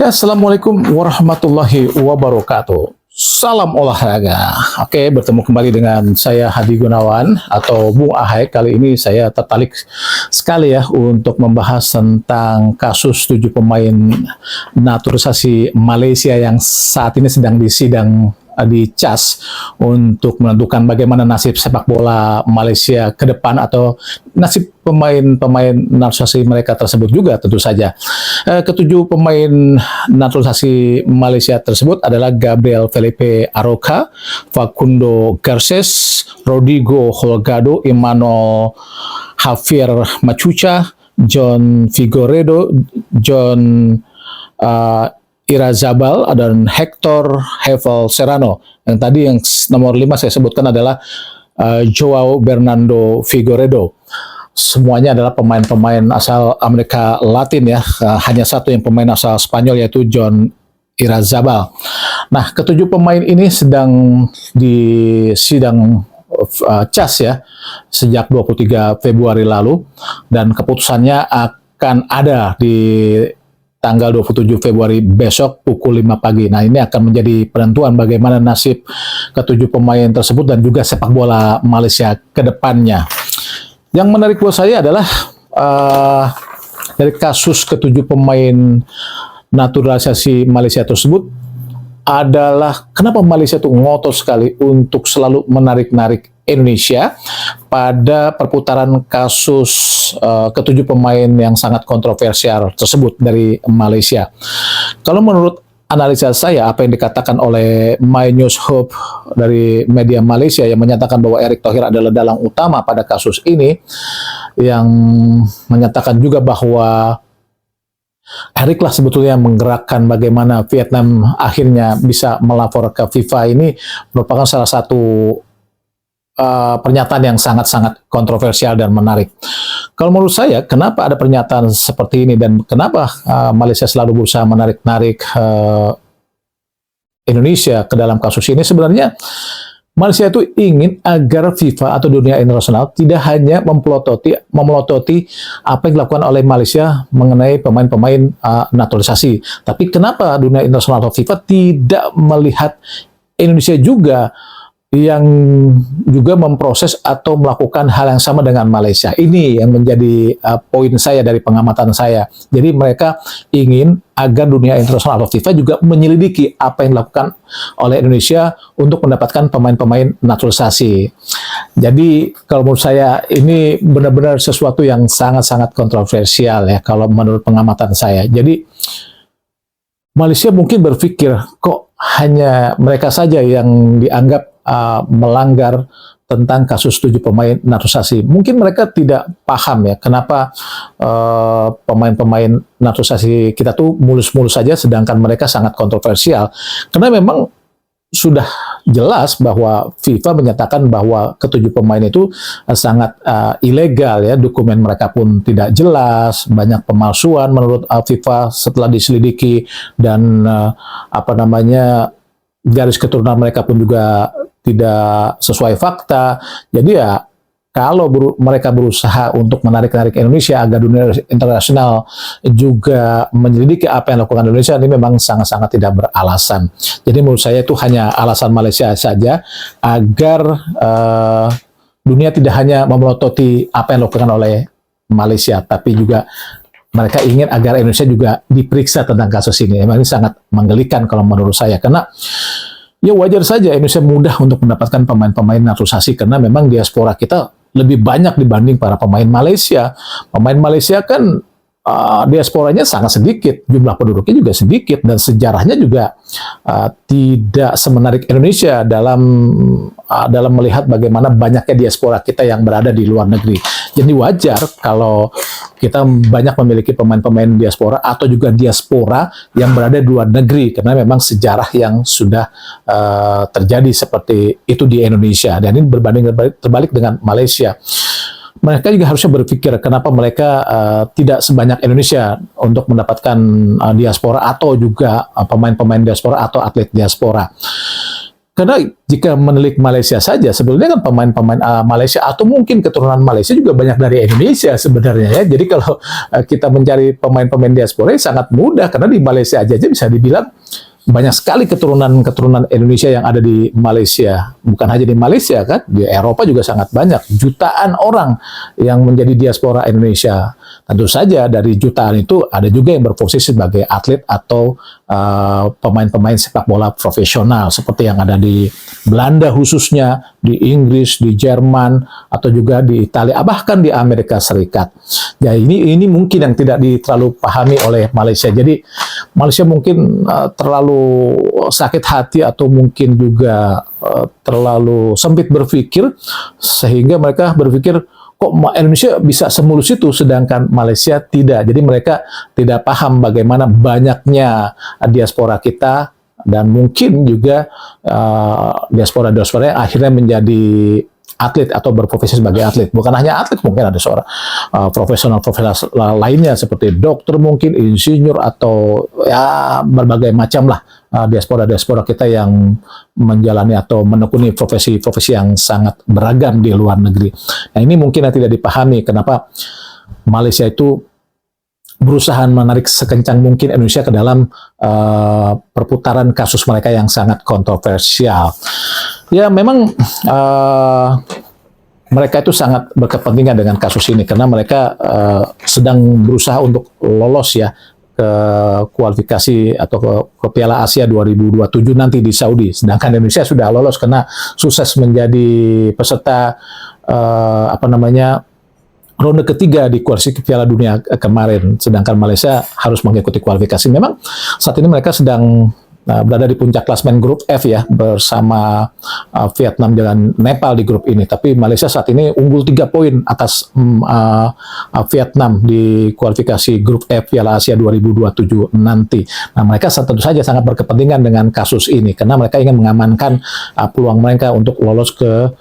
Assalamualaikum warahmatullahi wabarakatuh. Salam olahraga. Oke, bertemu kembali dengan saya Hadi Gunawan atau Bung Ahai. Kali ini saya tertarik sekali ya untuk membahas tentang kasus 7 pemain naturalisasi Malaysia yang saat ini sedang disidang di CAS untuk menentukan bagaimana nasib sepak bola Malaysia ke depan atau nasib pemain-pemain naturalisasi mereka tersebut juga tentu saja. Ketujuh pemain naturalisasi Malaysia tersebut adalah Gabriel Felipe Aroca, Facundo Garces, Rodrigo Holgado, Emmanuel Javier Machuca, John Figueiredo, John Irazabal, dan Hector Hevel Serrano. Yang tadi yang nomor 5 saya sebutkan adalah Joao Bernardo Figueiredo. Semuanya adalah pemain-pemain asal Amerika Latin ya. Hanya satu yang pemain asal Spanyol yaitu John Irazabal. Nah, ketujuh pemain ini sedang di sidang CAS ya sejak 23 Februari lalu, dan keputusannya akan ada di tanggal 27 Februari besok pukul 5 pagi. Nah, ini akan menjadi penentuan bagaimana nasib ketujuh pemain tersebut dan juga sepak bola Malaysia ke depannya. Yang menarik buat saya adalah dari kasus ketujuh pemain naturalisasi Malaysia tersebut adalah kenapa Malaysia itu ngotot sekali untuk selalu menarik-narik Indonesia pada perputaran kasus ketujuh pemain yang sangat kontroversial tersebut dari Malaysia. Kalau menurut analisa saya, apa yang dikatakan oleh My News Hub dari media Malaysia yang menyatakan bahwa Erick Thohir adalah dalang utama pada kasus ini, yang menyatakan juga bahwa Erick lah sebetulnya menggerakkan bagaimana Vietnam akhirnya bisa melapor ke FIFA, ini merupakan salah satu pernyataan yang sangat-sangat kontroversial dan menarik. Kalau menurut saya, kenapa ada pernyataan seperti ini dan kenapa Malaysia selalu berusaha menarik-narik Indonesia ke dalam kasus ini? Sebenarnya Malaysia itu ingin agar FIFA atau dunia internasional tidak hanya memelototi apa yang dilakukan oleh Malaysia mengenai pemain-pemain naturalisasi, tapi kenapa dunia internasional atau FIFA tidak melihat Indonesia juga yang juga memproses atau melakukan hal yang sama dengan Malaysia. Ini yang menjadi poin saya dari pengamatan saya. Jadi mereka ingin agar dunia internasional atau FIFA juga menyelidiki apa yang dilakukan oleh Indonesia untuk mendapatkan pemain-pemain naturalisasi. Jadi kalau menurut saya ini benar-benar sesuatu yang sangat-sangat kontroversial ya kalau menurut pengamatan saya. Jadi Malaysia mungkin berpikir kok hanya mereka saja yang dianggap melanggar tentang kasus 7 pemain naturalisasi. Mungkin mereka tidak paham ya kenapa pemain-pemain naturalisasi kita tuh mulus-mulus saja sedangkan mereka sangat kontroversial. Karena memang sudah jelas bahwa FIFA menyatakan bahwa ketujuh pemain itu sangat ilegal ya, dokumen mereka pun tidak jelas, banyak pemalsuan menurut FIFA setelah diselidiki, dan garis keturunan mereka pun juga tidak sesuai fakta. Jadi ya kalau mereka berusaha untuk menarik-narik Indonesia agar dunia internasional juga menyelidiki apa yang dilakukan Indonesia, ini memang sangat-sangat tidak beralasan. Jadi menurut saya itu hanya alasan Malaysia saja agar dunia tidak hanya memelototi apa yang dilakukan oleh Malaysia, tapi juga mereka ingin agar Indonesia juga diperiksa tentang kasus ini. Memang ini sangat menggelikan kalau menurut saya, karena ya wajar saja Indonesia mudah untuk mendapatkan pemain-pemain naturalisasi karena memang diaspora kita lebih banyak dibanding para pemain Malaysia. Pemain Malaysia kan diasporanya sangat sedikit, jumlah penduduknya juga sedikit, dan sejarahnya juga tidak semenarik Indonesia dalam melihat bagaimana banyaknya diaspora kita yang berada di luar negeri. Jadi wajar kalau kita banyak memiliki pemain-pemain diaspora atau juga diaspora yang berada di luar negeri, karena memang sejarah yang sudah terjadi seperti itu di Indonesia, dan ini berbanding terbalik dengan Malaysia. Mereka juga harusnya berpikir kenapa mereka tidak sebanyak Indonesia untuk mendapatkan diaspora atau juga pemain-pemain diaspora atau atlet diaspora. Karena jika menilik Malaysia saja, sebenarnya kan pemain-pemain Malaysia atau mungkin keturunan Malaysia juga banyak dari Indonesia sebenarnya ya. Jadi kalau kita mencari pemain-pemain diaspora sangat mudah, karena di Malaysia aja bisa dibilang banyak sekali keturunan Indonesia yang ada di Malaysia. Bukan hanya di Malaysia kan, di Eropa juga sangat banyak. Jutaan orang yang menjadi diaspora Indonesia. Tentu saja dari jutaan itu ada juga yang berposisi sebagai atlet atau pemain-pemain sepak bola profesional seperti yang ada di Belanda khususnya, di Inggris, di Jerman, atau juga di Italia, bahkan di Amerika Serikat. Ya ini mungkin yang tidak terlalu pahami oleh Malaysia. Jadi Malaysia mungkin terlalu sakit hati atau mungkin juga terlalu sempit berpikir sehingga mereka berpikir kok Indonesia bisa semulus itu sedangkan Malaysia tidak. Jadi mereka tidak paham bagaimana banyaknya diaspora kita dan mungkin juga diaspora-diaspora yang akhirnya menjadi atlet atau berprofesi sebagai atlet. Bukan hanya atlet, mungkin ada seorang profesional lainnya seperti dokter mungkin, insinyur, atau ya berbagai macam lah diaspora-diaspora kita yang menjalani atau menekuni profesi-profesi yang sangat beragam di luar negeri. Nah ini mungkin yang tidak dipahami kenapa Malaysia itu berusaha menarik sekencang mungkin Indonesia ke dalam perputaran kasus mereka yang sangat kontroversial. Ya memang mereka itu sangat berkepentingan dengan kasus ini karena mereka sedang berusaha untuk lolos ya ke kualifikasi atau ke Piala Asia 2027 nanti di Saudi. Sedangkan Indonesia sudah lolos karena sukses menjadi peserta ronde ketiga di kualifikasi Piala Dunia kemarin, sedangkan Malaysia harus mengikuti kualifikasi. Memang saat ini mereka sedang berada di puncak klasemen grup F ya, bersama Vietnam dan Nepal di grup ini. Tapi Malaysia saat ini unggul 3 poin atas Vietnam di kualifikasi grup F Piala Asia 2027 nanti. Nah mereka tentu saja sangat berkepentingan dengan kasus ini, karena mereka ingin mengamankan peluang mereka untuk lolos ke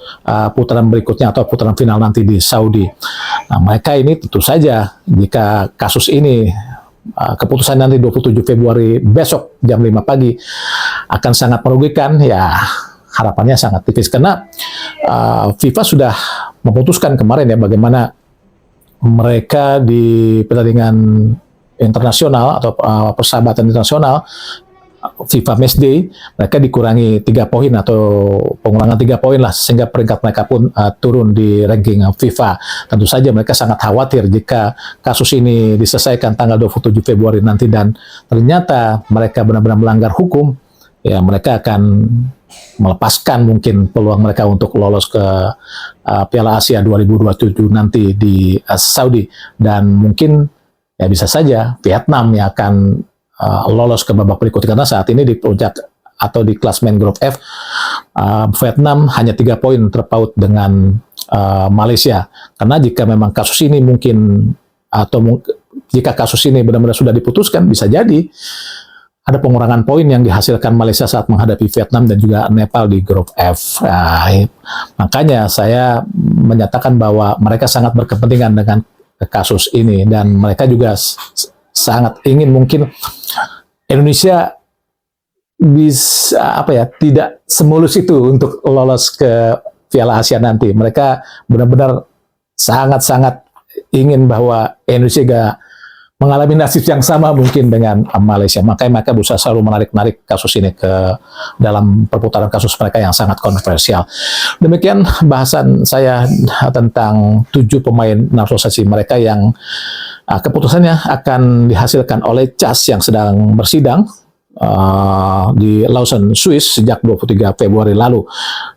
putaran berikutnya atau putaran final nanti di Saudi. Nah mereka ini tentu saja jika kasus ini keputusan nanti 27 Februari besok jam 5 pagi akan sangat merugikan, ya harapannya sangat tipis karena FIFA sudah memutuskan kemarin ya bagaimana mereka di pertandingan internasional atau persahabatan internasional FIFA Matchday mereka dikurangi 3 poin atau pengurangan 3 poin lah sehingga peringkat mereka pun turun di ranking FIFA. Tentu saja mereka sangat khawatir jika kasus ini diselesaikan tanggal 27 Februari nanti dan ternyata mereka benar-benar melanggar hukum, ya mereka akan melepaskan mungkin peluang mereka untuk lolos ke Piala Asia 2027 nanti di Saudi, dan mungkin ya bisa saja Vietnam yang akan lolos ke babak berikutnya karena saat ini di puncak atau di klasemen grup F Vietnam hanya 3 poin terpaut dengan Malaysia. Karena jika memang kasus ini mungkin atau jika kasus ini benar-benar sudah diputuskan, bisa jadi ada pengurangan poin yang dihasilkan Malaysia saat menghadapi Vietnam dan juga Nepal di grup F. Makanya saya menyatakan bahwa mereka sangat berkepentingan dengan kasus ini dan mereka juga sangat ingin mungkin Indonesia bisa tidak semulus itu untuk lolos ke Piala Asia nanti. Mereka benar-benar sangat-sangat ingin bahwa Indonesia gak mengalami nasib yang sama mungkin dengan Malaysia. Makanya mereka berusaha selalu menarik-narik kasus ini ke dalam perputaran kasus mereka yang sangat kontroversial. Demikian bahasan saya tentang 7 pemain naturalisasi mereka yang keputusannya akan dihasilkan oleh CAS yang sedang bersidang di Lausanne, Swiss sejak 23 Februari lalu.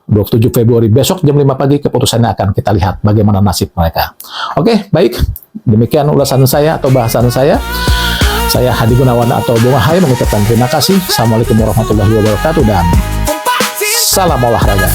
27 Februari besok jam 5 pagi keputusannya akan kita lihat bagaimana nasib mereka. Oke, baik. Demikian ulasan saya atau bahasan saya. Saya Hadi Gunawan atau Bung Ahai mengucapkan terima kasih. Assalamualaikum warahmatullahi wabarakatuh dan salam olahraga.